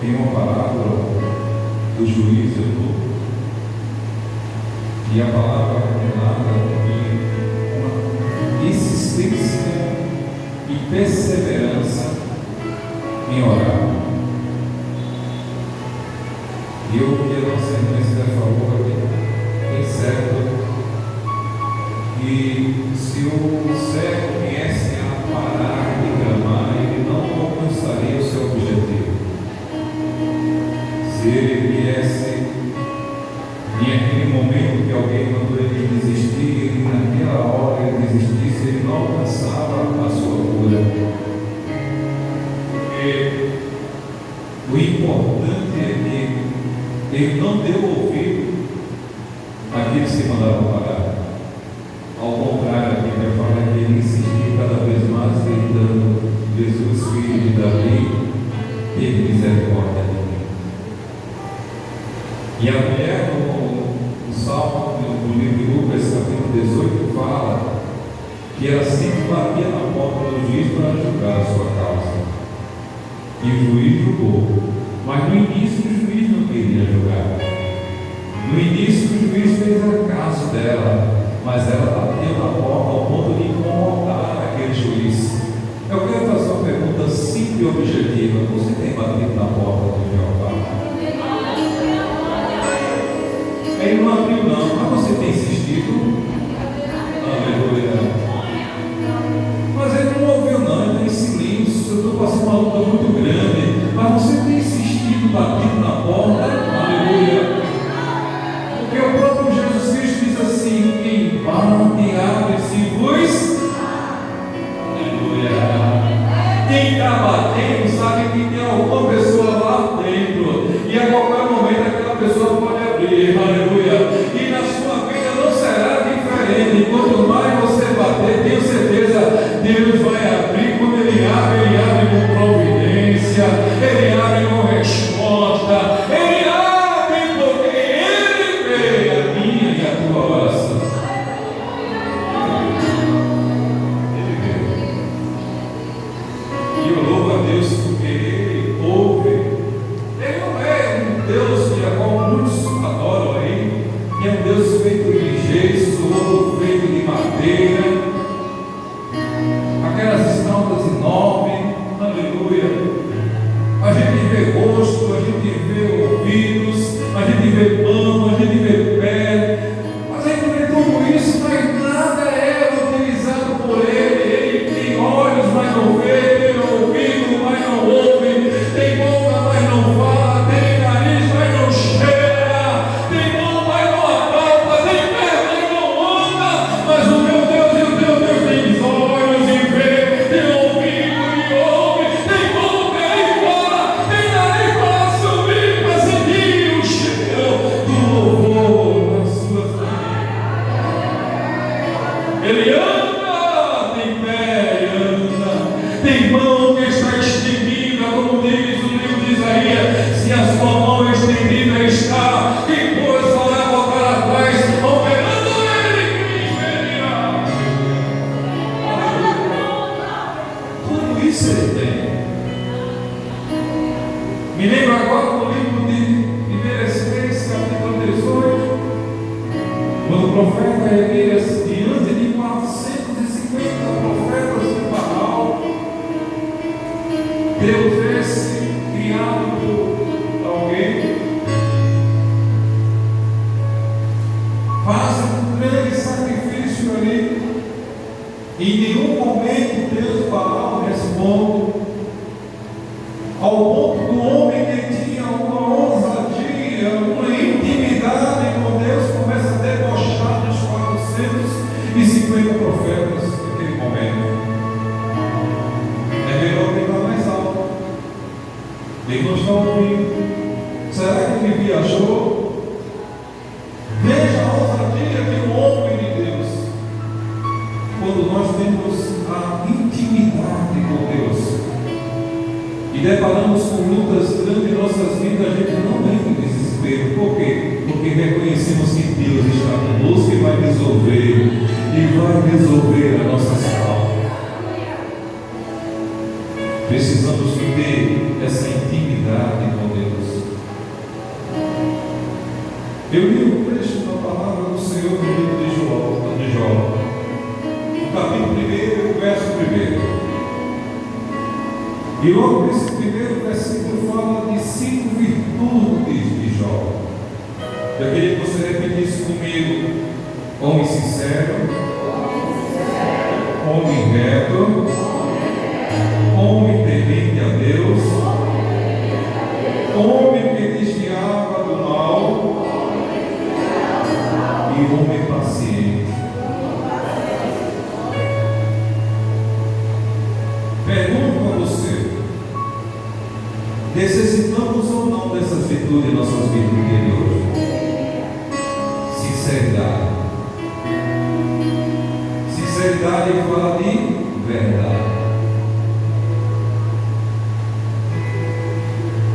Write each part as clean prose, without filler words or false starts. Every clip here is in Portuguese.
em uma parábola do juiz e do lobo. E a palavra condenada em uma insistência e perseverança em orar. E eu queria dar uma sequência dessa favor aqui. Tem certo que se o cego viesse a parar de clamar, ele não alcançaria o seu objetivo. Se ele viesse em aquele momento que alguém mandou ele desistir, e naquela hora ele desistisse, ele não alcançava a sua cura. Porque o importante é que ele não deu ouvido àqueles que mandaram parar. Ao contrário, aqui vai falar que ele insistiu cada vez mais, gritando: Jesus, filho de Davi, teve misericórdia de mim. E a mulher, no Salmo, no livro de Lucas, capítulo 18, fala que ela sempre batia na porta do juiz para julgar a sua causa. E o juiz julgou. Mas no início o juiz não queria julgar. No início o juiz fez caso dela, mas ela bateu na porta ao ponto de incomodar aquele juiz. Eu quero fazer uma pergunta simples e objetiva: você tem batido na porta do Jeová? Ele não abriu não, mas você tem insistido? Aleluia. Mas ele não ouviu não, ele está em silêncio. Eu estou passando uma luta muito grande, mas você tem insistido, batido na porta? Aleluia. Porque o próprio Jesus Cristo diz assim: quem bate, abre-se-vos. Aleluia. Quem está batendo sabe que tem alguma pessoa lá dentro, e a qualquer momento aquela pessoa pode abrir. Aleluia. E na sua vida não será diferente. Quanto mais você bater, tenho certeza, Deus vai abrir. Quando Ele abre com providência, Ele abre com resposta, Ele abre porque Ele vê a minha e a tua oração. Ele vê. E eu louvo a Deus porque Ele ouve. Ele não é um Deus que a qual muitos adoram aí, que é um Deus feito de gesso, outro feito de madeira, aquelas estampas enormes. Aleluia. A gente vê rosto, a gente vê ouvidos, a gente vê mão, a gente vê pé, mas a gente vê tudo isso, mas nada é utilizado por Ele. Ele tem olhos, mas não vê, tem ouvido, mas não ouve, tem boca, mas não fala, tem nariz, mas não cheira, tem mão, mas não apalpa, tem pé, mas não anda. Mas o meu Deus e o teu Deus tem olhos e vê, tem ouvido e ouve, tem boca e fala, tem nariz para subir, para sentir o cheiro do louvor nas suas vidas. Ele anda, tem pé e anda, tem mão que está estendida, como diz o livro de Isaías: se a sua mão estendida está, quem pôs fará voltar atrás, operando Ele que verá. Tudo isso Ele tem. Me lembro agora do livro de 1 Reis, capítulo 18, quando o profeta Elias, diante de 450 profetas de Baal, Deus esse criado por alguém, faz um grande sacrifício ali. Em nenhum momento Deus Baal responde, ao ponto do homem que tinha uma ousadia, uma intimidade com Deus, começa a debochar dos 450 profetas naquele momento. É melhor gritar mais alto. Deus não está ouvindo. Será que ele viajou? Veja a ousadia de um homem de Deus. Quando nós temos a intimidade com Deus e deparamos com lutas grandes em nossas vidas, a gente não entra em desespero. Por quê? Porque reconhecemos que Deus está conosco e vai resolver a nossa causa. Precisamos ter essa intimidade com Deus. Eu li o trecho da palavra do Senhor no livro de Jó, no capítulo 1, verso 1. E logo nesse primeiro versículo fala de 5 virtudes de Jó. Eu queria que você repetisse comigo: homem sincero, homem reto, homem temente a Deus, homem que desviava do mal e homem paciente. Pergunto a você: necessitamos ou não dessas virtudes em nossas vidas de hoje? Sinceridade. Sinceridade fala de verdade.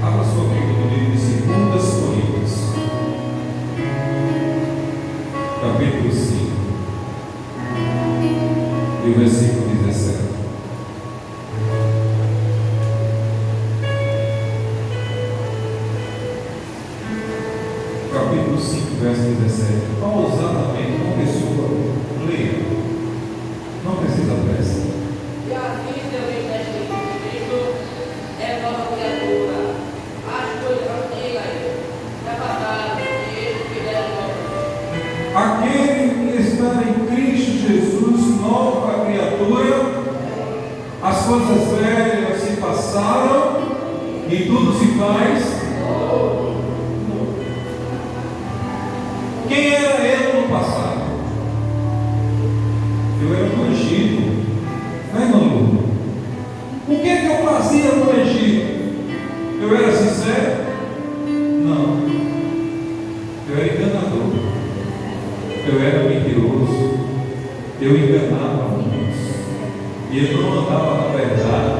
Abra sua Bíblia no livro de 2 Coríntios, capítulo 5, e o versículo 17. Capítulo 5, verso 17. Pausadamente, uma pessoa leia. Não precisa pressa. E assim seu Cristo é nova criatura. As coisas antigas já passaram e eles fizeram novas. Aquele que está em Cristo Jesus, nova criatura, as coisas velhas se passaram e tudo se faz novo. Quem era eu no passado? Eu era no Egito, não é, irmão? O que é que eu fazia no Egito? Eu era sincero? Não. Eu era enganador. Eu era mentiroso. Eu enganava muitos. E eu não andava na verdade.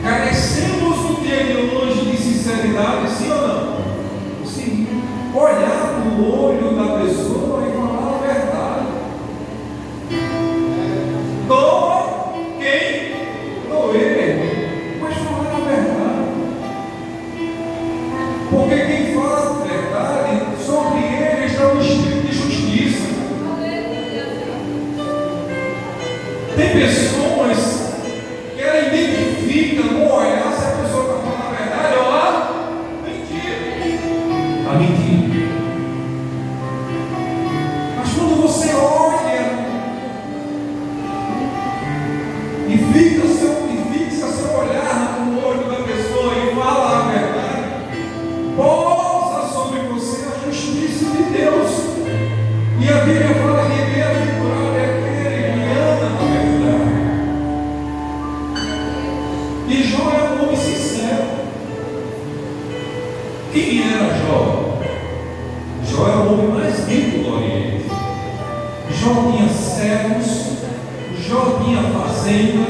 Carecemos no dia de hoje de sinceridade, sim ou não? Sim. Olhar no olho da pessoa e falar a verdade. Doa quem doer, mas falar a verdade. Porque quem fala a verdade, sobre ele está o espírito de justiça. Tem pessoas que ela identifica no olhar se a pessoa está falando a verdade ou a mentira. A mentira. Mas quando você olha e fixa seu olhar no olho da pessoa e fala a verdade, posa sobre você a justiça de Deus. E a Bíblia fala que bem-aventurado é aquele que anda na verdade. E Jó era um homem sincero. Quem era Jó? Jó era o homem mais rico do Oriente. Jó tinha servos, Jó tinha fazenda,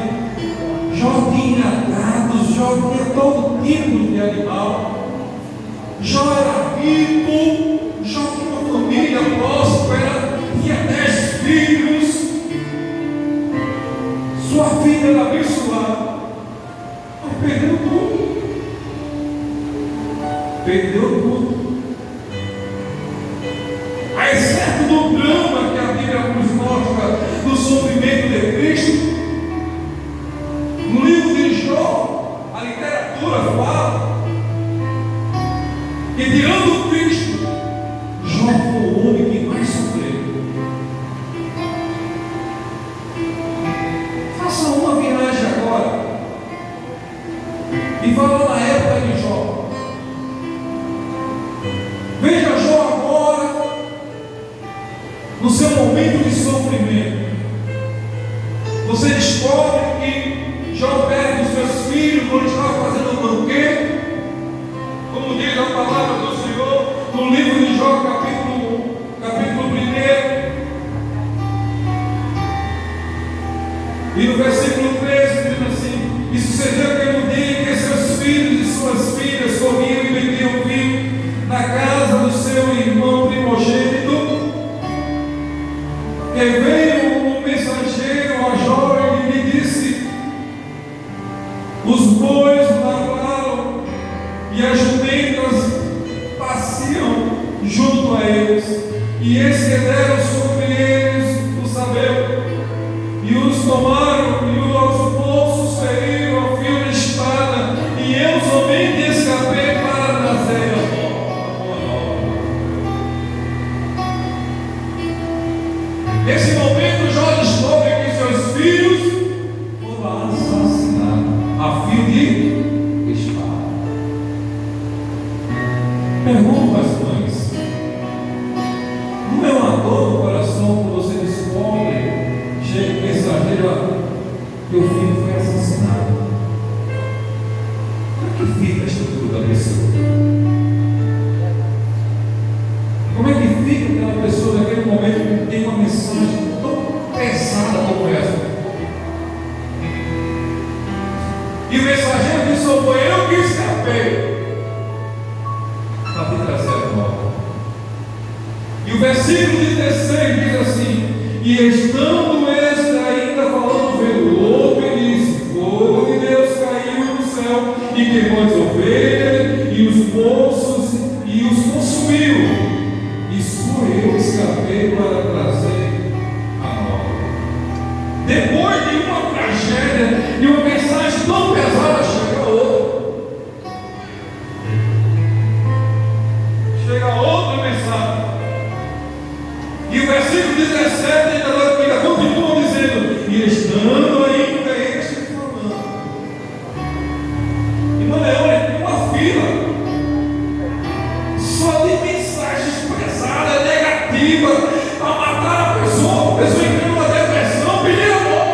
Jó tinha gados, Jó tinha todo tipo de animal. Jó era rico, Jó tinha uma família próspera, tinha 10 filhos, sua filha era abençoada. Perdeu tudo. Perdeu tudo. A exceto do drama que a Bíblia nos mostra do sofrimento de Cristo, no livro de Jó, a literatura fala que, tirando Cristo, Jó foi o homem que mais sofreu. Faça uma viagem agora e fala na época de Jó. Veja Jó agora, no seu momento de sofrimento. Você descobre que Jó perde os seus filhos quando estava fazendo um banquete, como diz a palavra do Senhor no livro de Jó, capítulo 1. E no versículo 13 diz assim: e sucedeu que no dia em que seus filhos e suas filhas comiam e bebiam vinho na casa do seu irmão primogênito, que veio um mensageiro a Jó e lhe disse: tomaram e os moços feriram a fio de espada, e eu somente escapei para trazer a boa nova. Nesse momento, Jó descobre que seus filhos foram assassinados a fio de espada. Pergunta às mães: não é uma dor no coração quando você descobre, chega o mensageiro, teu filho foi assassinado? Como é que fica a estrutura da pessoa? Como é que fica aquela pessoa naquele momento que tem uma mensagem tão pesada como essa? E o mensageiro disse: só foi eu que escapei para te trazer a nova. E o versículo 16 diz assim: e estando este ainda falando, veio o outro e disse: fogo de Deus caiu do céu e queimou as ovelhas e os poços e os consumiu. E só eu escapei para trazer a nova. Depois de uma tragédia e uma mensagem tão pesada, chega outra. Chega outra mensagem. E o versículo 17 ainda continua dizendo: e estando ainda este falando. Irmão, olha, tem uma fila só de mensagens pesadas, negativas, a matar a pessoa entrando numa depressão, pedir amor.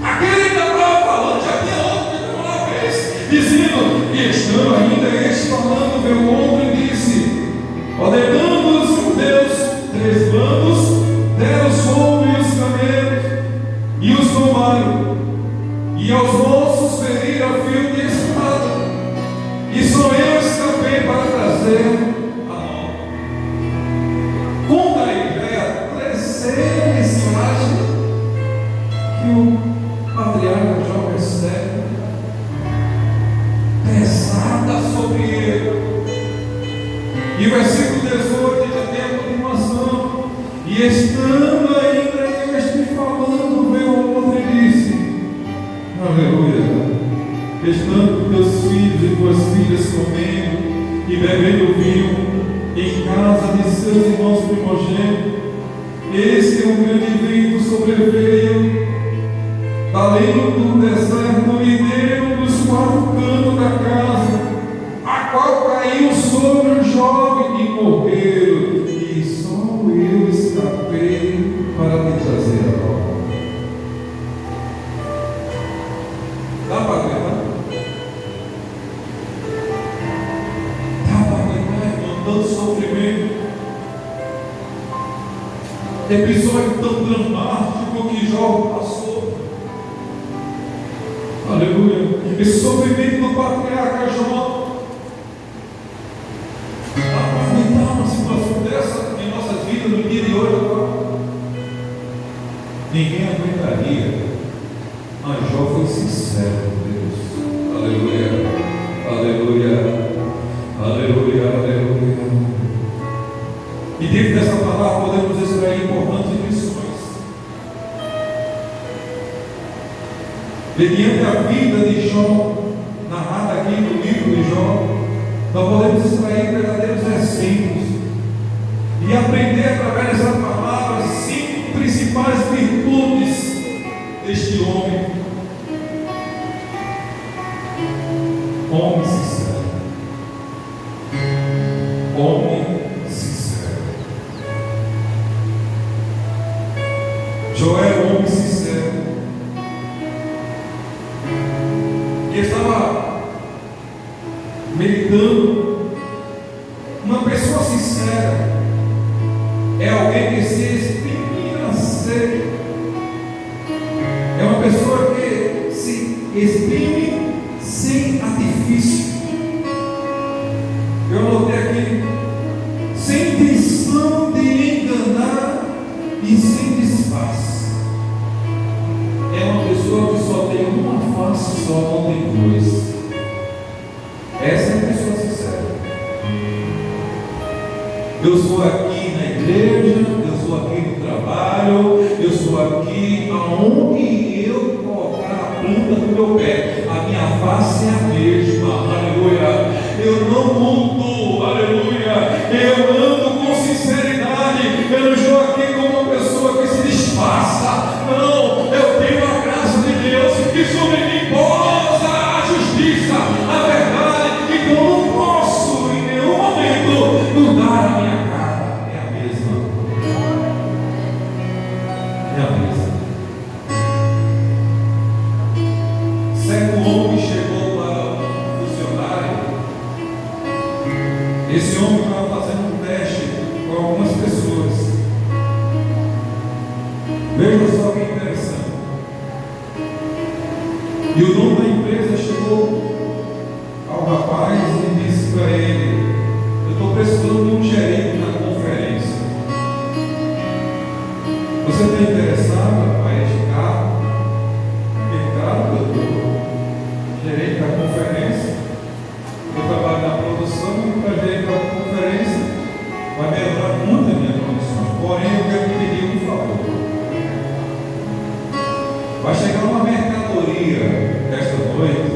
Aquele ainda estava falando, já tinha outro que estava na vez, dizendo: e estando ainda este falando, veio o outro e disse: ordenando-os Deus 3 bandos, deram sobre os camelos e os tomaram, e aos moços feriram a fio de espada, e só eu escapei para trazer a nova. Conta aí, é a terceira mensagem que o patriarca Jó recebe, pesada sobre ele. E o versículo 18 ainda tem a continuação: e estando ainda este falando, veio o outro e disse: aleluia, estando teus filhos e tuas filhas comendo e bebendo vinho em casa de seus irmãos primogênitos, eis que um grande vento sobreveio além do deserto e deu dos 4 cantos da casa, a qual caiu sobre o jovem e morreram, e só eu escapei para te trazer a nova. Dá para aguentar? Dá para aguentar, irmão, tanto sofrimento? Episódio tão dramático que Jó passou. Aleluia. Esse sofrimento do patriarca Jó. Aguentar uma situação dessa em nossas vidas no dia de hoje agora? Ninguém aguentaria. Mas Jó foi sincero com Deus. Aleluia. Aleluia. Aleluia. Aleluia. E dentro dessa palavra podemos extrair importantes lições. Mediante a vida de Jó, narrada aqui no livro de Jó, nós podemos extrair verdadeiros exemplos e aprender através dessa palavra 5 principais virtudes deste homem. Homem sincero. Homem sincero. Jó era um homem sincero. E estava meditando. Uma pessoa sincera é alguém que se exprime ser. É uma pessoa que se exprime sem artifício. Eu anotei aqui: sem intenção de enganar e sem disfarce. É uma pessoa que só tem uma face, só não tem dois. Essa é a pessoa sincera. Eu sou aqui na igreja, eu sou aqui no trabalho, pessoa que aonde eu colocar a planta do meu pé, a minha face é a mesma, aleluia. Eu não mudo, aleluia. Eu ando com sinceridade. Eu não estou aqui como uma pessoa que se disfarça. Não, eu tenho a graça de Deus que sobre mim pousa a justiça, a verdade. Então eu não posso em nenhum momento mudar a minha cara. É a mesma. É a mesma. Certo homem chegou para um funcionário. Esse homem estava fazendo um teste com algumas pessoas. Veja só que interessante. E o dono da empresa chegou ao rapaz e disse para ele: eu estou precisando de um gerente na conferência. Você está interessado para este carro? Claro que eu estou. Gerente da conferência. Eu trabalho na produção e para gerente da conferência vai melhorar muito a minha condição. Porém, eu quero te pedir um favor. Vai chegar uma mercadoria esta noite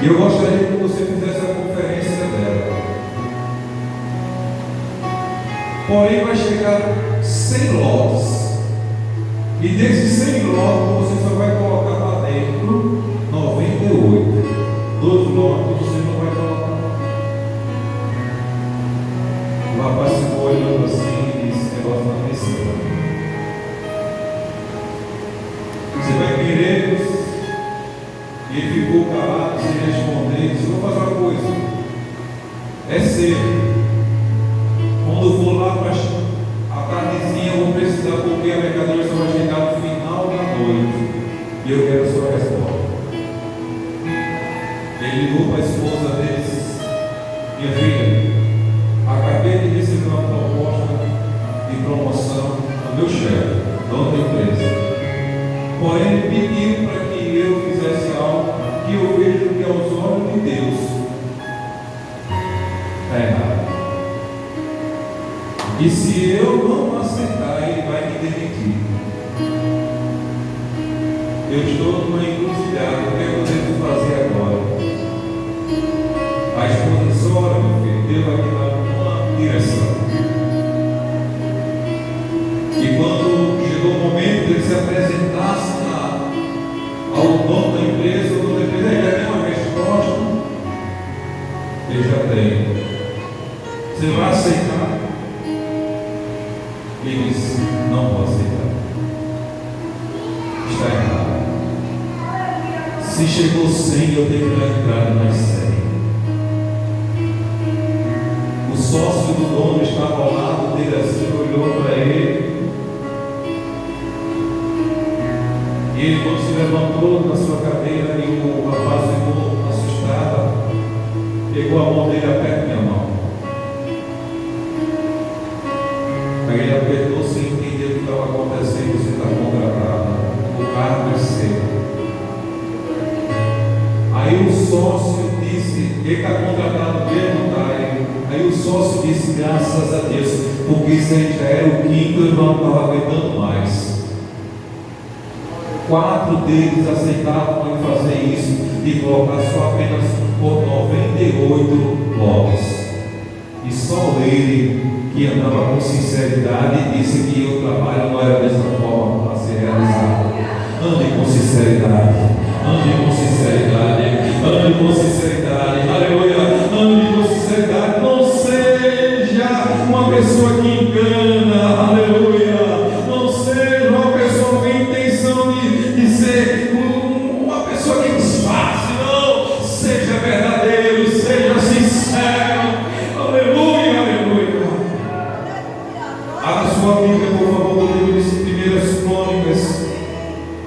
e eu gostaria que você fizesse a conferência dela. Porém, vai chegar 100 lotes. E desses 100 lotes você só vai colocar lá dentro 98. 2 lotes você não vai colocar. O rapaz ficou olhando assim e disse: negócio não precisa. Você vai querer? E ele ficou calado, sem responder. Ele disse: vou fazer uma coisa. É cedo. Quando for lá para a tardezinha, eu vou precisar, porque a mercadoria só vai chegar no final da noite. E eu quero a sua resposta. Ele ligou para a esposa dele e disse: minha filha, acabei de receber uma proposta de promoção do meu chefe, dono da empresa. Porém, ele pediu para que eu fizesse algo que eu vejo que aos olhos de Deus está errado. E se eu não aceitar, ele vai me demitir. Eu estou numa encruzilhada, o que eu devo fazer agora? A esposa disse: olha, meu filho, Deus vai te dar uma direção. E quando chegou o momento de ele se apresentasse ao dono da empresa, o dono da empresa já tem uma resposta. Ele já tem. Você vai aceitar? Ele disse: não vou aceitar. Está errado. Se chegou 100, eu tenho que entrar mais 100. O sócio do dono estava ao lado dele assim, olhou para ele. E ele, quando se levantou na sua cadeira, e o rapaz ficou assustado, pegou a mão dele, aperta minha mão. Aí ele apertou sem entender o que estava acontecendo. Você está contratado, o cargo é seu. Aí o sócio disse: ele está contratado mesmo, tá? Aí o sócio disse: graças a Deus, porque isso aí já era o quinto, eu não estava aguentando mais. 4 deles aceitavam ele fazer isso e colocar só apenas por 98 lotes. E só ele, que andava com sinceridade, disse que o trabalho não era da mesma forma para ser realizado. Ande com sinceridade, ande com sinceridade, ande com sinceridade, aleluia, ande com sinceridade. Não seja uma pessoa que engana, aleluia. Não seja uma pessoa com intenção de ser uma pessoa que disfarce, não. Seja verdadeiro, seja sincero, aleluia, aleluia. Abra sua Bíblia, por favor, no livro de 1 Crônicas,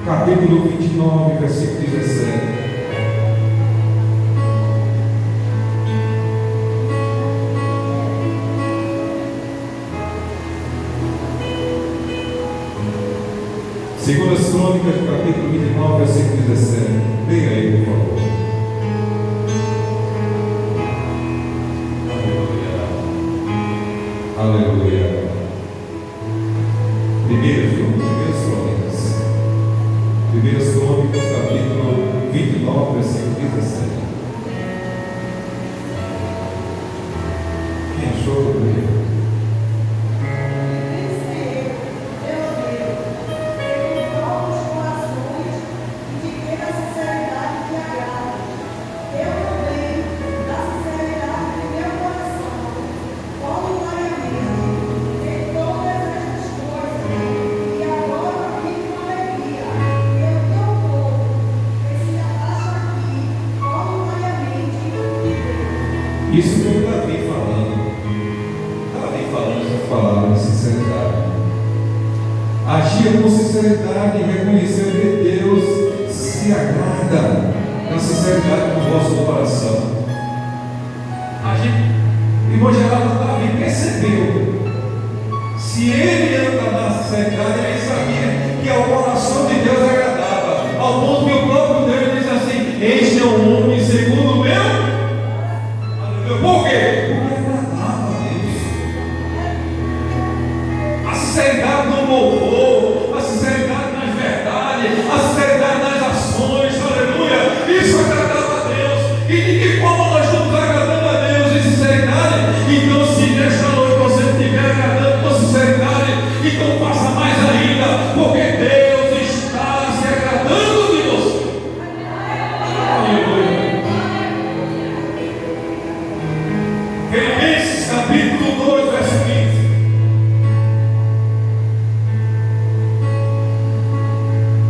capítulo 29, versículo 17. Segundas Crônicas, capítulo 29, versículo 17. Leia aí, por favor. Aleluia. Aleluia. Primeiras Crônicas, capítulo 29, versículo 17. Quem achou o primeiro? Isso foi Davi falando. Davi falando essa palavra de sinceridade. Agia com sinceridade e reconheceu que Deus se agrada na sinceridade do vosso coração. Irmão Geraldo, Davi percebeu. Se ele anda na sinceridade, ele sabia que ao coração de Deus agradava. Ao ponto que o próprio Deus diz assim: este é um homem segundo o meu. Por quê? Porque agradava a Deus. A sinceridade no louvor, a sinceridade nas verdades, a sinceridade nas ações, aleluia. Isso agradava a Deus. E de que forma nós estamos agradando a Deus em sinceridade? Então, se nesta noite você estiver agradando com sinceridade, então faça mais ainda, porque Deus está se agradando de você. Aleluia. Filipenses capítulo 2, verso 15.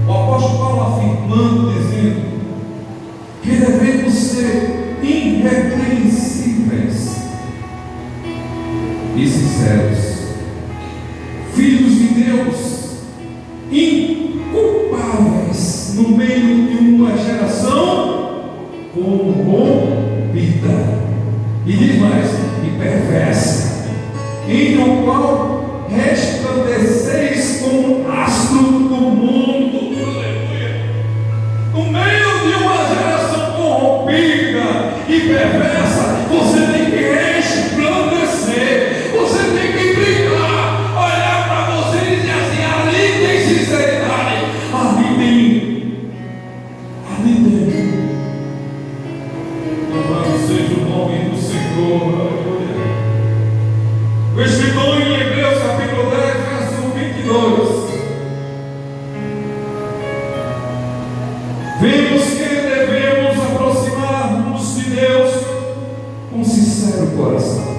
O apóstolo Paulo afirmando, dizendo que devemos ser irrepreensíveis e sinceros, filhos de Deus, inculpáveis no meio de uma geração corrompida. E diz mais, e perversa, em o qual resplandeceis como astro do mundo. Aleluia. No meio de uma geração corrompida e perversa, você tem que resplandecer, você tem que brilhar, olhar para você e dizer assim: ali tem sinceridade, ali tem. Louvado seja o nome do Senhor, aleluia. O escritor em Hebreus capítulo 10, verso 22. Vemos que devemos aproximar-nos de Deus com sincero coração.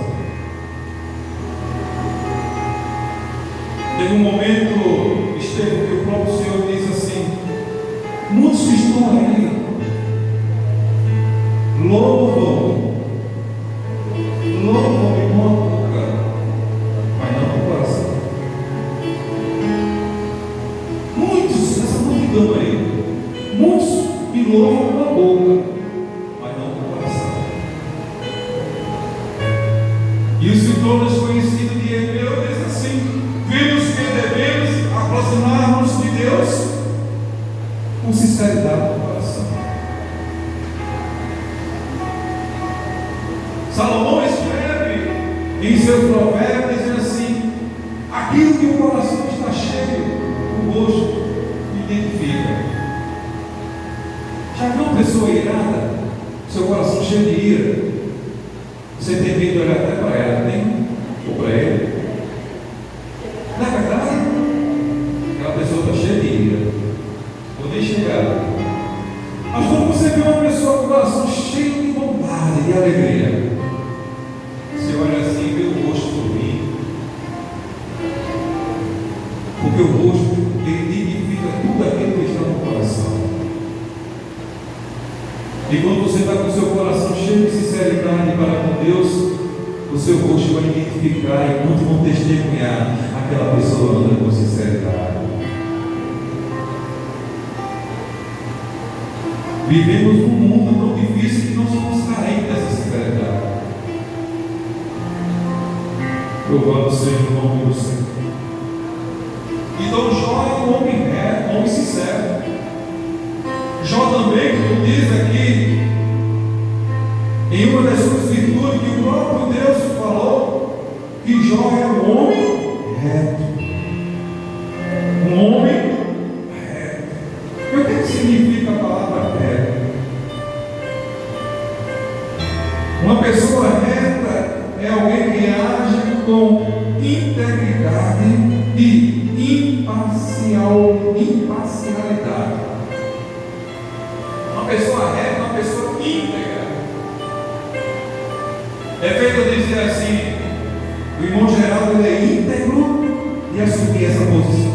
Teve um momento, esteve que o próprio Senhor diz assim: muitos que estão aí louvam-me com a boca, mas não com o coração. Muitos, essa multidão aí, muitos me louvam com a boca, mas não com o coração. E o escritor desconhecido de Hebreus diz assim: vimos que devemos aproximar-nos de Deus com sinceridade do coração. Salomão escreve em seus provérbios dizendo assim: aquilo que o coração está cheio, o rosto identifica. Já viu uma pessoa irada, seu coração cheio de ira, você tem medo de olhar até para ela, tem? Ou para ele? Não é verdade? Aquela pessoa está cheia de ira, vou nem chegar. Mas quando você vê uma pessoa com o coração cheio de bondade, de alegria, você olha assim e vê o rosto sorrindo, porque o rosto ele dignifica tudo aquilo que está no coração. E quando você está com o seu coração cheio de sinceridade para com Deus, o seu rosto vai identificar e muitos vão testemunhar: aquela pessoa anda com sinceridade. Vivemos num mundo tão difícil que não somos carentes dessa sinceridade. Louvado seja o nome do Senhor. Então Jó é um homem reto, um homem sincero. Jó também, como diz aqui, em uma das suas virtudes, que o próprio Deus falou que Jó era um homem reto. significa a palavra reta? Uma pessoa reta é alguém que age com integridade e imparcialidade. Uma pessoa reta é uma pessoa íntegra. É feito dizer assim: o irmão Geraldo ele é íntegro de assumir essa posição.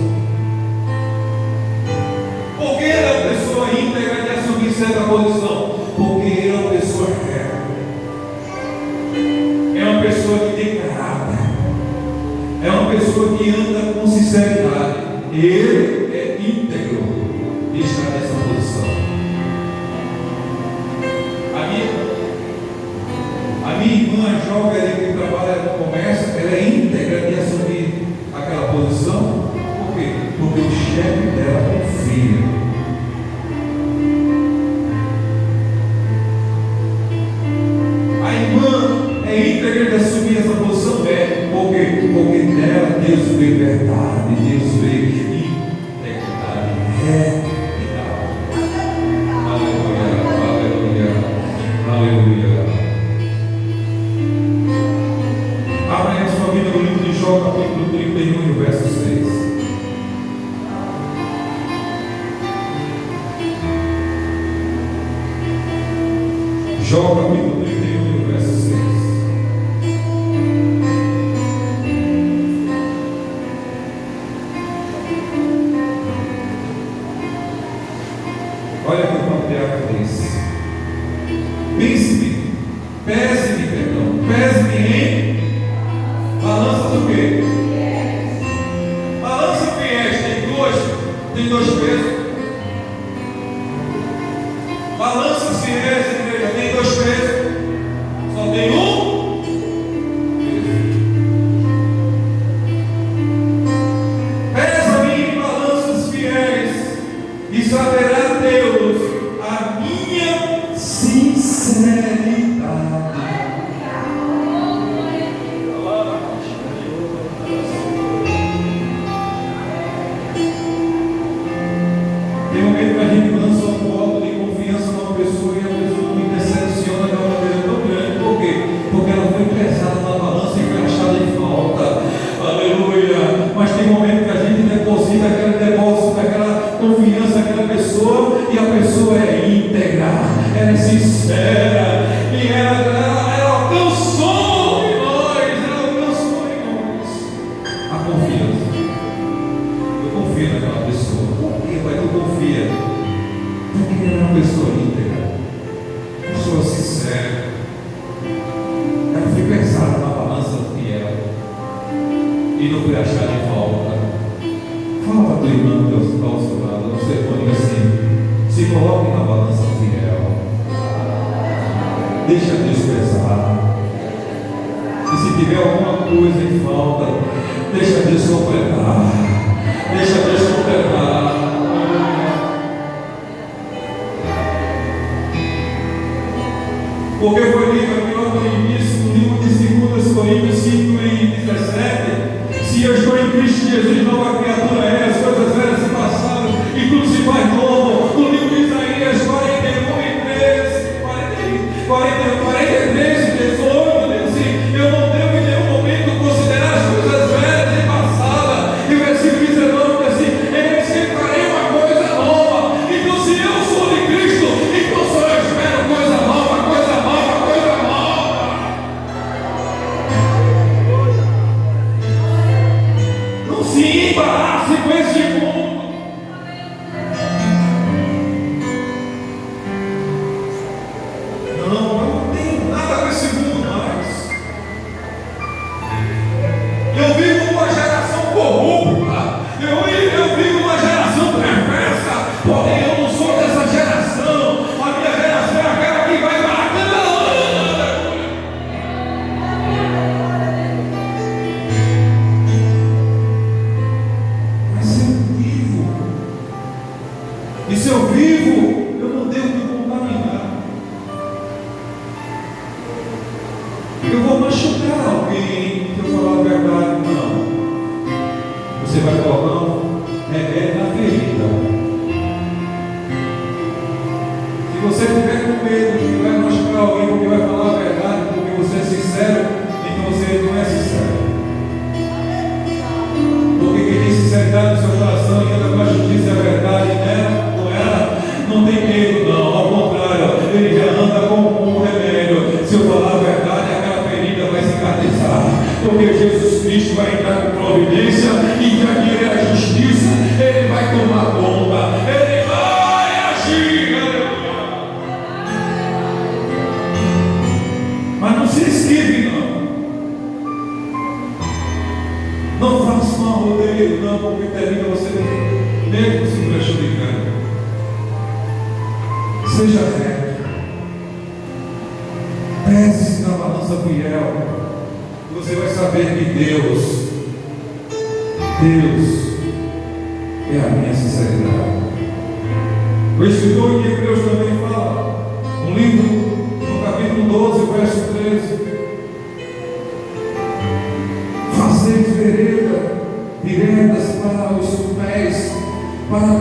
Por que ele é uma pessoa íntegra de assumir certa posição? Porque ele é uma pessoa reta. É uma pessoa que tem caráter. É uma pessoa que anda com sinceridade. Ele é íntegro de estar nessa posição. A minha irmã jovem que trabalha no comércio, ela é íntegra de assumir aquela posição. Por quê? Porque o chefe dela confia. A irmã é íntegra de assumir essa posição. Por quê? Porque nela Deus vê verdade, Deus vê integridade, retidão. Aleluia, aleluia, aleluia. Abra aí a sua vida no livro de Jó, capítulo 31, verso 6. Jó, capítulo 31, verso 6. Olha o que o patriarca diz: pense-me, pese-me, pese-me em balança do quê? Balança fiéis, tem dois pesos. Balança fiéis, igreja, tem dois pesos. Só tem um peso. Pesa-me em balanças fiéis e saberá Deus a minha sinceridade. Tem um momento que a gente lança um voto de confiança numa pessoa e a pessoa me decepciona de uma maneira tão grande. Por quê? Porque ela foi pesada na balança e foi achada em falta. Aleluia! Mas tem momento que a gente deposita aquele depósito daquela confiança naquela pessoa e a pessoa é íntegra, ela é sincera e ela alcançou em nós, a confiança. Eu confio naquela pessoa. Por quê, pai? Tu confia? Porque ela é uma pessoa íntegra, uma pessoa sincera. Ela foi pesada na balança fiel e não foi achada em falta. Fala para tua irmã que está ao seu lado, não sei como assim. Se coloque na balança fiel. Deixa Deus pesar. E se tiver alguma coisa em falta, deixa Deus completar. Deixa Deus completar. Porque foi lido aqui logo no início, no livro de 2 Coríntios 5 e 17. Se eu estou em Cristo Jesus, nova criatura é, as coisas velhas se passaram e tudo se faz novo. No livro de Isaías 41 e 13, 43 e 18, diz assim: eu não devo em nenhum momento considerar as coisas velhas e passadas. E o versículo 19 diz assim: eis que farei uma coisa nova. Então, se eu sou de Cristo, então só eu espero coisa nova, coisa nova, coisa nova. Não se embarace com esse mundo. Não tenho nada com esse mundo mais. Eu vivo uma geração corrupta. Eu vivo uma geração perversa. Porém, eu não sou dessa geração. A minha geração é aquela que vai bacana. Mas eu vivo. E se eu vivo, eu não devo me contaminar. Eu vou machucar alguém se eu falar a verdade. Não. Você sinceridade no seu coração e anda com a justiça e a verdade nela, com ela, não tem medo, não. Ao contrário, ele já anda como um remédio. Se eu falar a verdade, aquela ferida vai cicatrizar, porque Jesus Cristo vai entrar com providência e já que ele é a justiça, ele vai tomar conta, ele vai agir. Aleluia. Mas não se esquive, não. Não faça uma rodeio, não, porque termina você mesmo se prejudicando. Seja reto, pese-se na balança fiel, e você vai saber que Deus é a minha sinceridade. O escritor de Hebreus também fala, no livro, no capítulo 12, verso 13: fazeis vereda diretas para os pés, para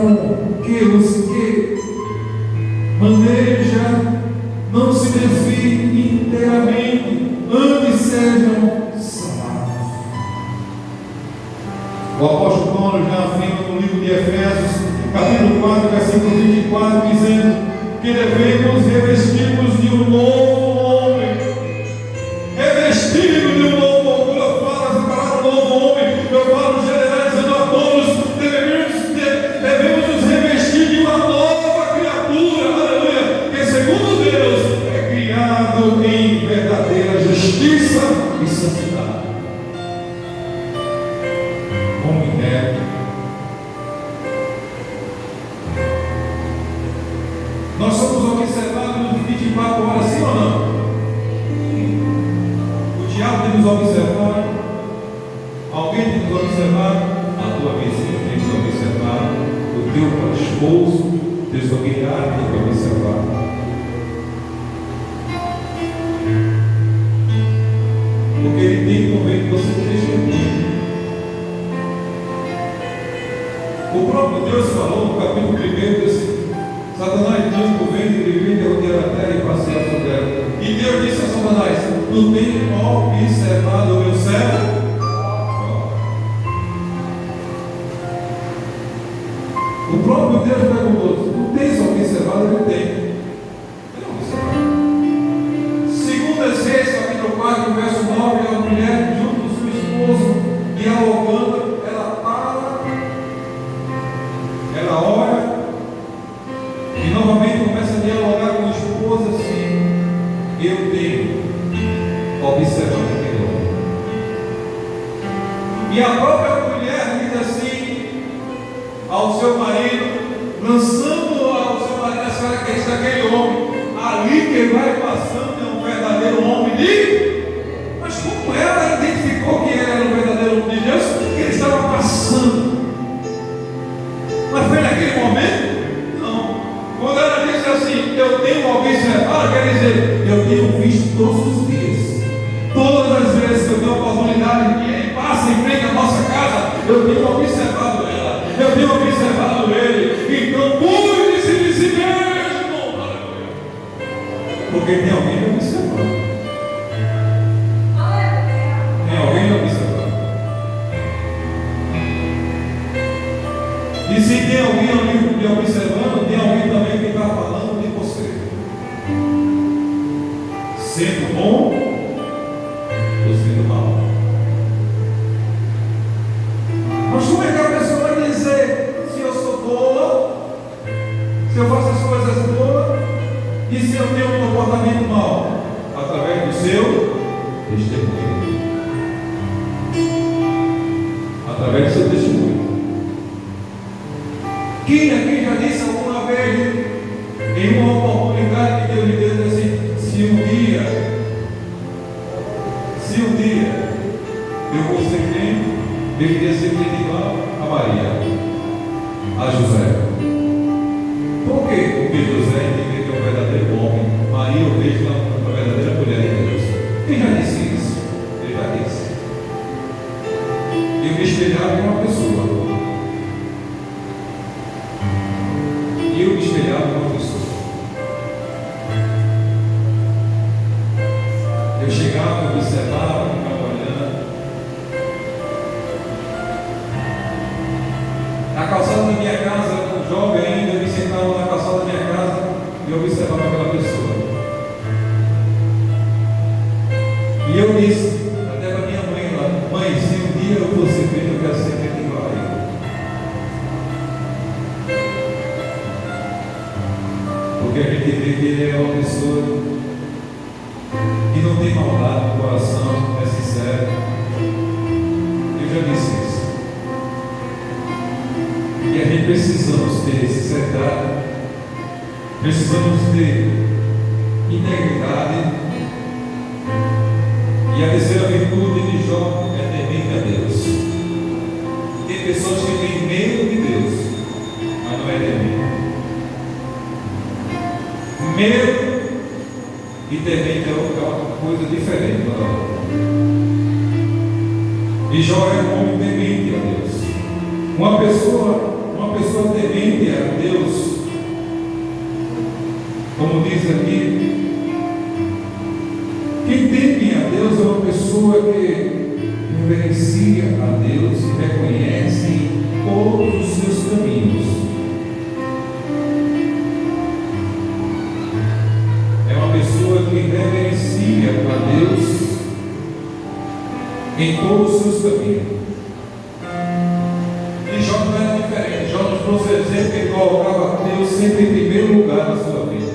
que os que maneja não se desviem inteiramente, antes sejam sanados. O apóstolo Paulo já afirma no livro de Efésios, capítulo 4, versículo 24, dizendo que devemos revestir-nos de um novo homem. Revestido de um novo homem. Quando eu falo essa palavra novo homem, eu falo generalizando a todos. Devemos nos revestir de uma nova criatura, aleluia, que segundo Deus é criado em verdadeira justiça e santidade. Homem reto. Nós somos observados nos 24 horas, sim ou não? O diabo tem nos observado. Alguém tem nos observado. A tua vizinha tem nos observado. O teu esposo, teu familiar tem que observar. Porque ele tem que convém que você testemunhe. O próprio Deus falou no capítulo 1 assim: Satanás diz por ventre de mim, derrotear a terra e passear sobre ela. E Deus disse a Satanás: tu tens observado o meu servo? O próprio Deus perguntou: tu tens observado? Ele tem. Ele observado. Segundo Reis, capítulo 4, verso 9, a mulher junto com seu esposo dialogando, ela para, ela ora e novamente começa a dialogar com o esposo assim: eu tenho observado aquele homem. E a própria mulher diz assim ao seu marido, lançando ao seu marido as características daquele homem: ali que vai passando é um verdadeiro homem de... Mas como ela identificou que ele era um verdadeiro homem de Deus? Que ele estava passando. Mas foi naquele momento? Não. Quando ela disse assim: eu tenho observado, quer dizer, eu tenho visto todos os dias. Todas as vezes que eu tenho a oportunidade de ele passa em frente à nossa casa, eu tenho observado ela, eu tenho observado ele. Então cuide-se de si mesmo, porque tem alguém me observando. Tem alguém me observando. E se tem alguém ali me observando, tem alguém também que está falando de você, sendo bom ou sendo mal. Mas como é que a pessoa vai dizer se eu sou boa, se eu faço as coisas boas e se eu tenho um comportamento mau? Através do seu testemunho. Através do seu testemunho. Quem aqui já disse alguma vez, em uma oportunidade que Deus lhe deu, assim: se um dia eu fosse crente, eu queria ser crente igual a Maria, a José. Por quê? Porque José entende que é um verdadeiro homem. Maria eu vejo que é uma verdadeira mulher de Deus. Quem já disse isso? Ele já disse. Eu me espelhava em uma pessoa. E eu me espelhava em uma pessoa. Eu chegava, observava, ficava olhando. Na calçada da minha casa, jovem ainda, eu me sentava na calçada da minha casa e eu observava aquela pessoa. E eu disse até para minha mãe lá: mãe, se um dia eu fosse feito, eu quero ser feito igual a ele. Porque a gente vê que ele é uma pessoa que não tem maldade no coração, é sincero. Eu já disse isso. E a gente precisamos ter sinceridade, precisamos ter integridade. E a terceira virtude de Jó é temer a Deus. Tem pessoas que têm medo de Deus, mas não é temer. Medo e temer é uma coisa diferente. E Jó é um homem temente a Deus. Uma pessoa temente a Deus, como diz aqui, quem teme a Deus é uma pessoa que reverencia a Deus e reconhece todos os seus caminhos. É uma pessoa que reverencia a Deus em todos os seus caminhos. E Jó não era diferente. Jó nos trouxe o exemplo que ele colocava Deus sempre em primeiro lugar na sua vida.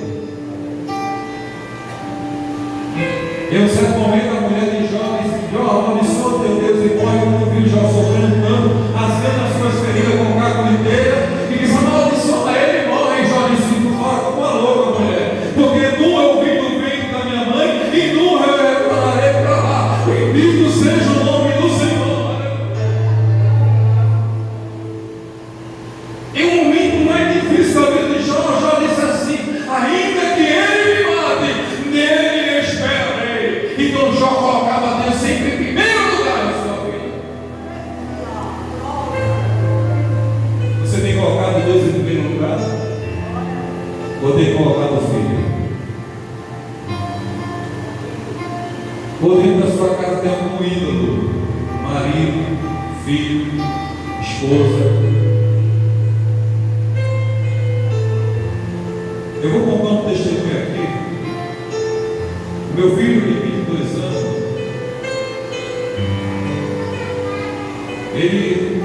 Em um certo momento, a mulher de Jó disse: Jó, abençoa teu Deus e morre. Quando viu Jó sofrendo tanto, rasgando as suas feridas com carne inteira, e disse: amaldiçoa ele e morre. E Jó disse: tu fala como uma louca, mulher, porque tu eu ouvi do ventre da minha mãe, e tu eu retornarei para lá. Bendito seja o nome do Senhor. Em um momento mais difícil da vida de Jó, Jó disse assim: ainda que ele me mate, nele esperarei. Então Jó colocava Deus sempre em primeiro lugar na sua vida. Você tem colocado Deus em primeiro lugar? Ou tem colocado o filho? Ou dentro da sua casa tem algum ídolo? Marido, filho, esposa. Eu vou contar um testemunho aqui. Meu filho de 22 anos, ele,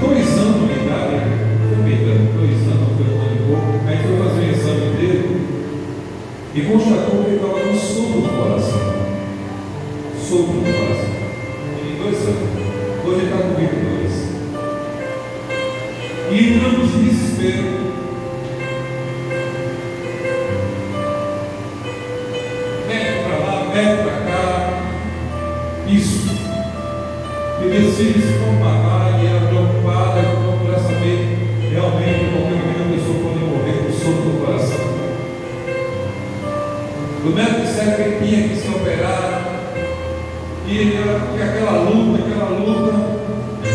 com 2 anos de idade, também 2 anos, foi um ano e pouco, aí foi fazer o exame dele e constatou que ele estava com sopro no coração. Sopro no coração. Em 2 anos. Hoje ele está com 22. E entramos em desespero. Mete para cá, isso. E meus filhos vão pagar e ela preocupada, eu procurar saber realmente qualquer momento a pessoa pode morrer com sopro no coração. O médico disseram que ele tinha que se operar, e aquela luta,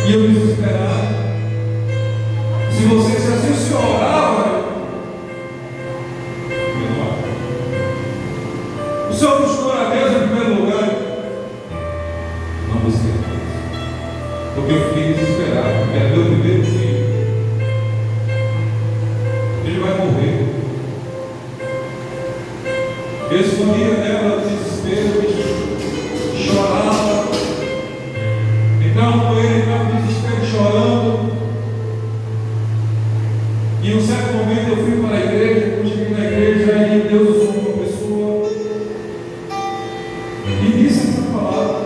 e eu desesperado. Se você se assim o senhor orava, o senhor buscou a Deus em primeiro lugar? Não busquei a Deus, porque eu fiquei desesperado, porque era meu primeiro filho. Ele vai morrer. Eu escondia dela no desespero, chorava, entrava com ele, entrava no desespero chorando. E em um certo momento eu fui para a igreja, quando cheguei na igreja, e Deus usou uma pessoa e disse essa palavra: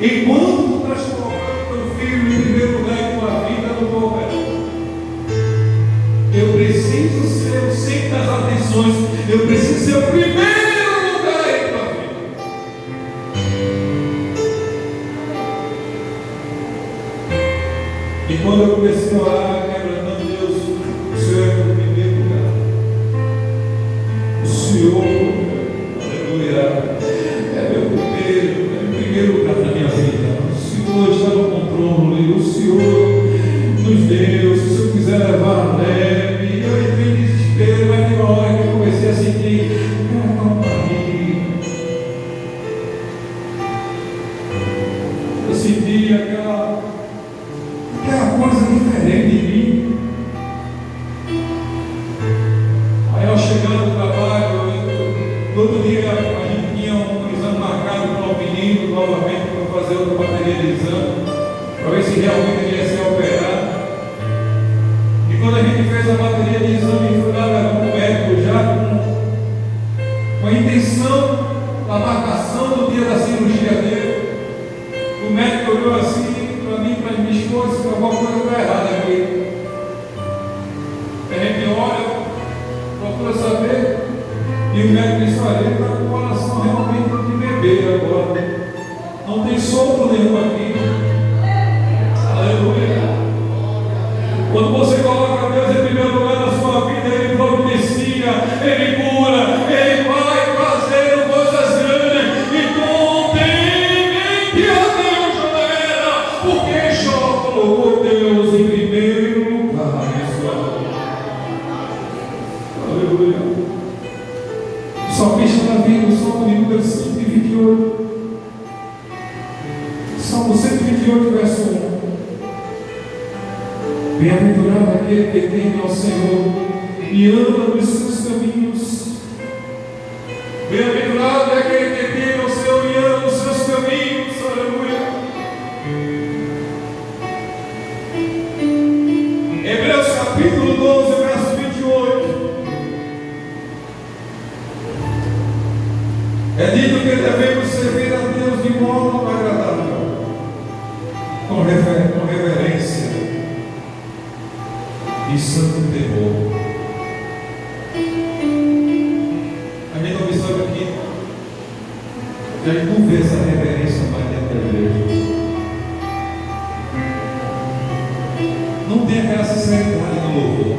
enquanto tu estás colocando teu filho em primeiro lugar em tua vida, no teu operador, eu preciso ser o centro das atenções, eu preciso ser o primeiro lugar em tua vida. E quando eu comecei a orar, aleluia, é meu primeiro lugar na minha vida. O Senhor está no controle, o Senhor nos deu. Se o Senhor quiser levar, leve. Eu entrei em desespero, mas tem uma hora que eu comecei a sentir: calma aí. Eu senti aquela coisa diferente em mim. Aí eu chegando do trabalho, todo dia a gente tinha um exame marcado para o menino novamente para fazer outra bateria de exame, para ver se realmente ele ia ser operado. E quando a gente fez a bateria de exame, fui lá levar o médico já com a intenção da marcação do dia da cirurgia dele. O médico olhou assim para mim, para minha esposa, disse: alguma coisa está errada aqui. A gente olha, procura saber, e o médico disse: olha, ele está com o coração realmente de bebê agora. Não tem sopro nenhum aqui. Aleluia. Quando você coloca Deus em primeiro lugar na sua vida, Ele providencia, Ele cura, Ele vai fazendo coisas grandes. E não tem nem que a Deus era, porque só colocou Deus em primeiro lugar na sua vida. Aleluia. O salmista Davi, no Salmo de número 128, Salmo 128, verso 1. Bem-aventurado aquele que teme ao Senhor e anda nos seus caminhos. Bem-aventurado é aquele que teme ao Senhor e anda nos seus caminhos. Aleluia. Hebreus capítulo 12, verso 28. É dito que devemos servir a Deus de modo agradável, com reverência e santo temor. A gente observa aqui que a gente não vê essa reverência mais dentro da igreja. Não tem aquela sinceridade no louvor.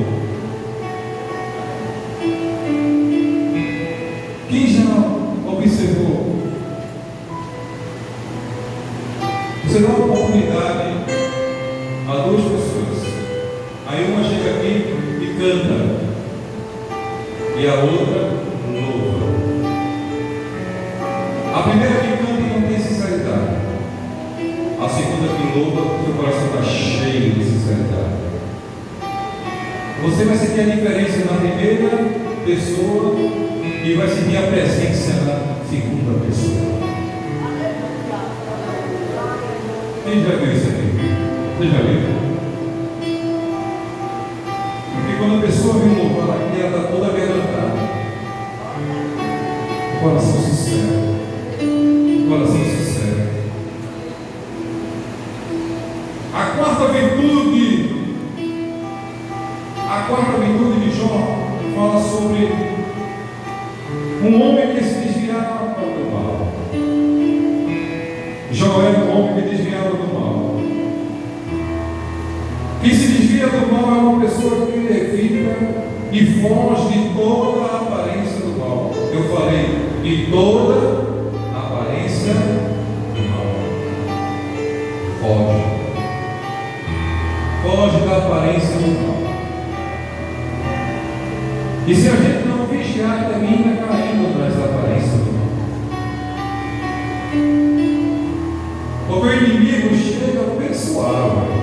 Quem já observou? Você dá uma oportunidade a duas pessoas. Aí uma chega aqui e canta, e a outra louva. A primeira que canta não tem sinceridade. A segunda que louva, o seu coração está cheio de sinceridade. Você vai sentir a diferença na primeira pessoa e vai sentir a presença na segunda pessoa. Quem já viu isso aqui? Você já viu? Quando a pessoa vem louvar aqui, ela está toda quebrantada. Coração sincero. Coração sincero. A quarta virtude de Jó fala sobre um homem que se desviava do mal. Jó era um homem que desviava do mal. Quem se desvia do mal é uma pessoa que evita e foge de toda a aparência do mal. Eu falei, de toda a aparência do mal. Foge. Foge da aparência do mal. E se a gente não vigiar, termina caindo atrás da aparência do mal. Porque o inimigo chega bem suave.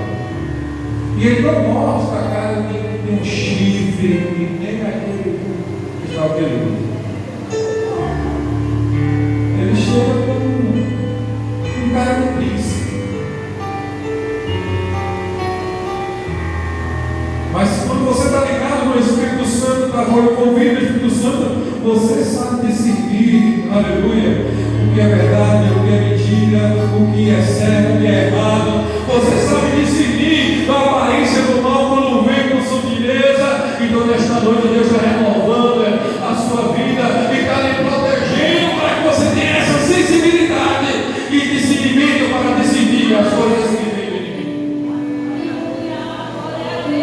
E ele não mostra a cara de um chifre, nem aquele que está aquele. Ele chega com um cara de príncipe. Mas quando você está ligado no Espírito Santo, está envolvido no Espírito Santo, você sabe discernir, aleluia, o que é verdade, o que é mentira, o que é certo, o que é errado. Você sabe discernir da aparência do mal quando vem com sutileza. Então nesta noite Deus está renovando a sua vida e está lhe protegendo para que você tenha essa sensibilidade e discernimento para decidir as coisas que vêm de mim.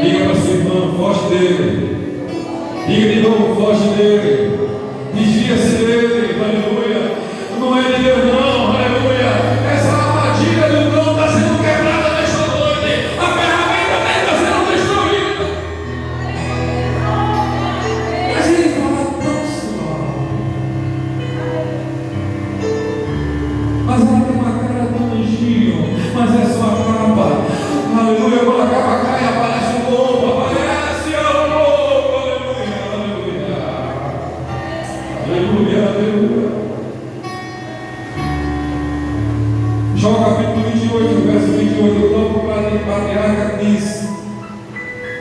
Diga para seu irmão, foge dele. Diga de novo, foge dele. Desvia-se dele, aleluia. Não é de Deus não, aleluia. Essa armadilha do não está sendo quebrada nesta noite. A ferramenta dele está sendo destruída. Mas ele fala tão suave. Mas ela tem uma cara tão anjinho. mas é só a capa. Aleluia, quando a capa cai, aparece o lobo, aparece o lobo, aleluia, aleluia, aleluia, aleluia. João capítulo 28, verso 28, o próprio patriarca diz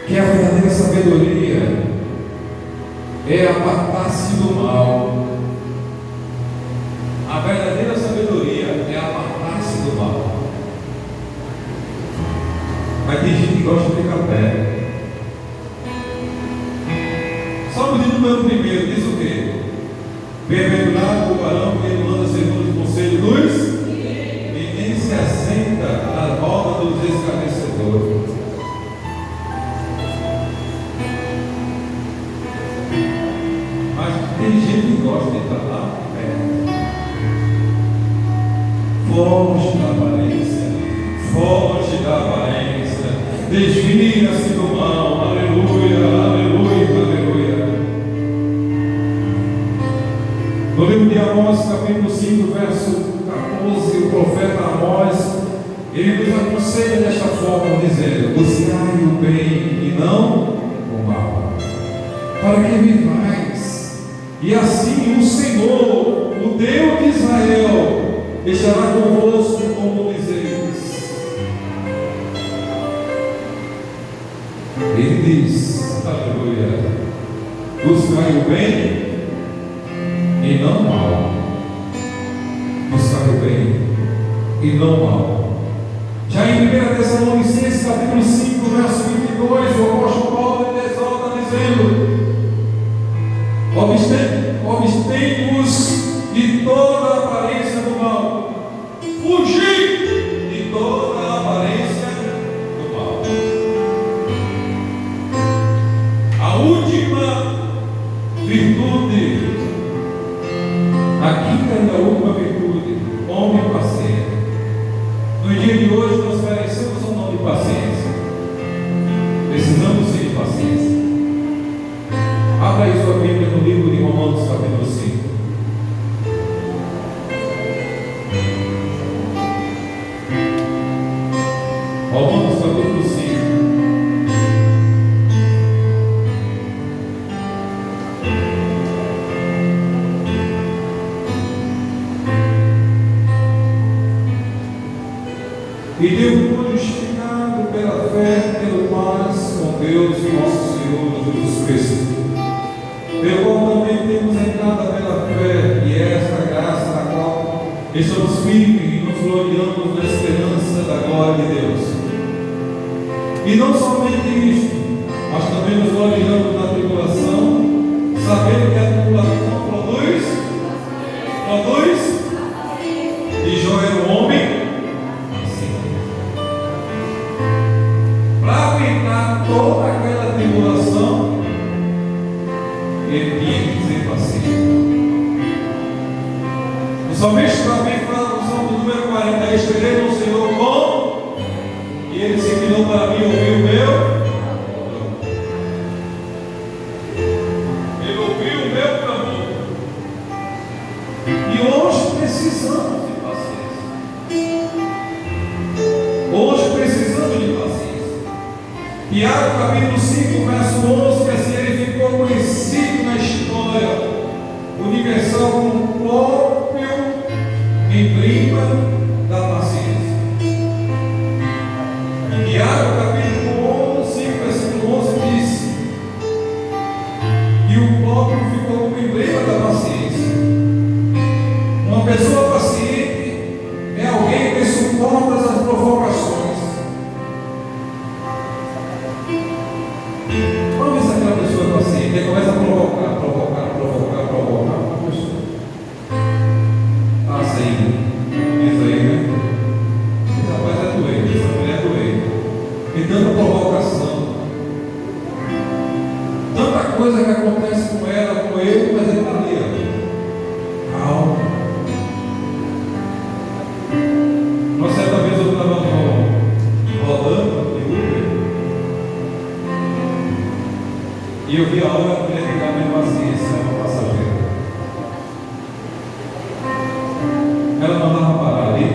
que a verdadeira sabedoria é apartar-se do mal. A verdadeira sabedoria é apartar-se do mal. Mas tem gente que gosta de ficar perto. Salmo de número 1 diz o quê? Bem-aventurado o varão que não anda segundo os conselhos dos e nem se assenta na roda dos escarnecedores. Mas tem gente que gosta de estar lá perto. Foge da aparência, foge da aparência, desvia-se do mal, aleluia, aleluia, aleluia. No livro de Amós, capítulo 5, verso 14, o profeta Amós, ele nos aconselha desta forma, dizendo: buscai o bem e não o mal, para que vivais, e assim o Senhor, o Deus de Israel, estará convosco como dizeis. Ele diz, aleluia, buscai o bem e não o mal. Buscai o bem e não o mal. Já em 1 Tessalonicenses, capítulo 5, verso 22, o apóstolo Paulo exalta dizendo: obstei-vos de toda a aparência do mal, fugir de toda a aparência do mal. A última virtude, a quinta e a última virtude, homem paciente. No dia de hoje nós carecemos ou não de paciência? Precisamos sim de paciência. Abra aí sua Bíblia no livro de Romanos, capítulo 5. Romanos, capítulo 5. E Deus justificado pela fé, pelo paz com Deus e nosso Senhor Jesus Cristo, pelo qual também temos entrada pela fé, e esta graça na qual estamos firmes e nos gloriamos na esperança da glória de Deus. E não somente isto, mas também nos gloriamos na tribulação, sabendo que a tribulação produz, e Jó era um homem assim. Para aguentar toda aquela tribulação, ele tinha que ser paciente. O salmista também fala no Salmo número 40: esperei no Senhor com, e ele se inclinou para mim e ouviu o meu. Ele ouviu o meu clamor. E hoje precisamos de paciência. Hoje precisamos de paciência. Tiago capítulo 5, verso 11, que assim ele ficou conhecido na história universal como o próprio emblema da paciência. Tiago capítulo 5, versículo 11 diz: e o próprio ficou como emblema da paciência. Uma pessoa paciente é alguém que suporta as provocações. Vamos ver se aquela pessoa é paciente. Ele começa a provocar. Passa aí. Diz aí, né? Esse rapaz é doente, essa mulher é doente. Tem tanta provocação. Tanta coisa que acontece com ela, com ele, mas ele está ali. Calma. Uma certa vez eu estava rodando de Uber e eu vi a hora da mulher ficar meio paciência, uma passageira. Ela mandava parar ali,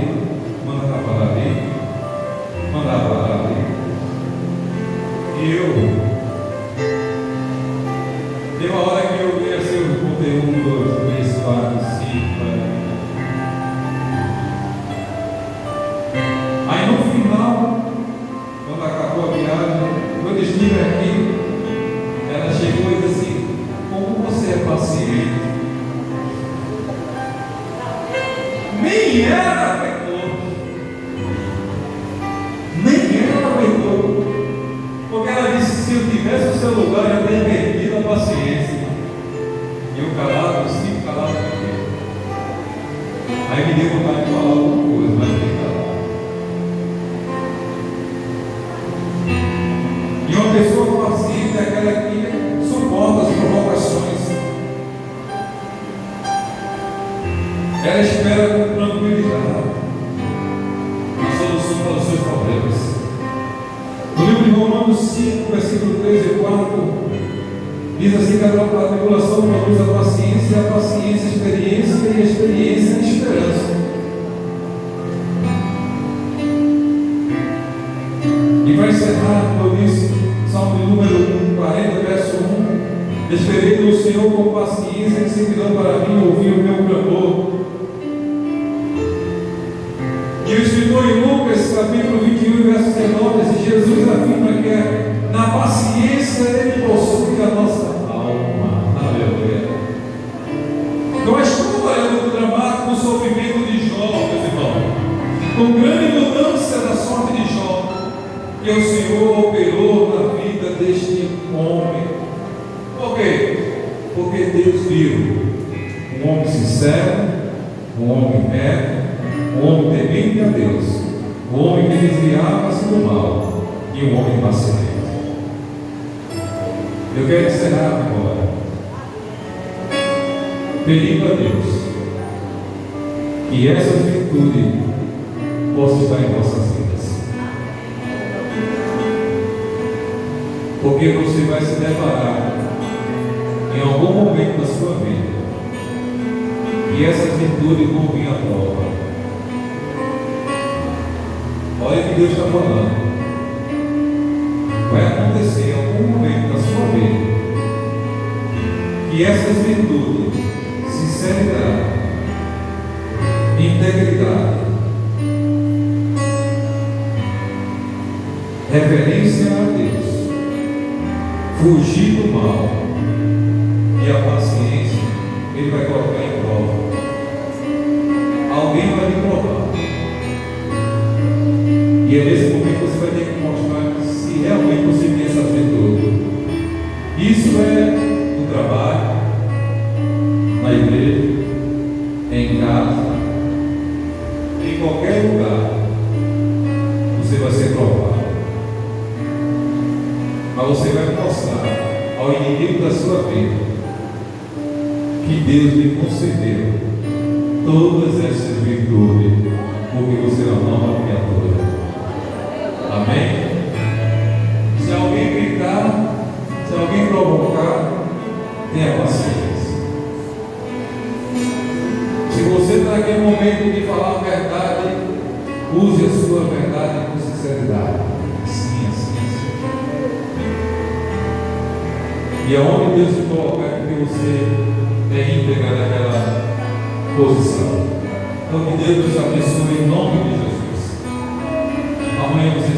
Romanos 5, versículo 3 e 4, diz assim que a tribulação produz a paciência, a paciência, a experiência, e a experiência, a esperança. E vai encerrar, como eu disse, Salmo de número 40, verso 1: esperei no Senhor com paciência, e se virou para mim, ouviu o meu clamor. E o escritor em Lucas, capítulo 21, verso 19, Jesus afirma que na paciência Ele possui a nossa alma. Aleluia. Então a história é muito dramática, o sofrimento de Jó, meus irmãos, com grande mudança da sorte de Jó, que o Senhor operou na vida deste homem. Por quê? Porque Deus viu um homem sincero, um homem reto, um homem temente a Deus, um homem que desviava-se do mal e um homem paciente. Eu quero encerrar agora pedindo a Deus que essas virtudes possam estar em vossas vidas, porque você vai se deparar em algum momento da sua vida e essas virtudes vão vir à prova. Olha o que Deus está falando. Vai acontecer em algum momento da sua vida que essas virtudes, sinceridade, integridade, reverência a Deus, fugir do mal e a paciência, Ele vai colocar em prova. Alguém vai lhe provar. E é nesse momento que você vai ter que mostrar se realmente você tem essa virtude. Isso é no trabalho, na igreja, em casa, em qualquer lugar. Você vai ser provado. Mas você vai mostrar ao inimigo da sua vida que Deus lhe concedeu todas essas virtudes, porque você é uma nova criatura. Amém? Se alguém gritar, se alguém provocar, tenha paciência. Se você está naquele momento de falar a verdade, use a sua verdade com sinceridade. Assim, assim, assim. E aonde Deus te colocar é porque você é íntegra naquela posição. Então que Deus nos abençoe em nome de Jesus. Amanhã você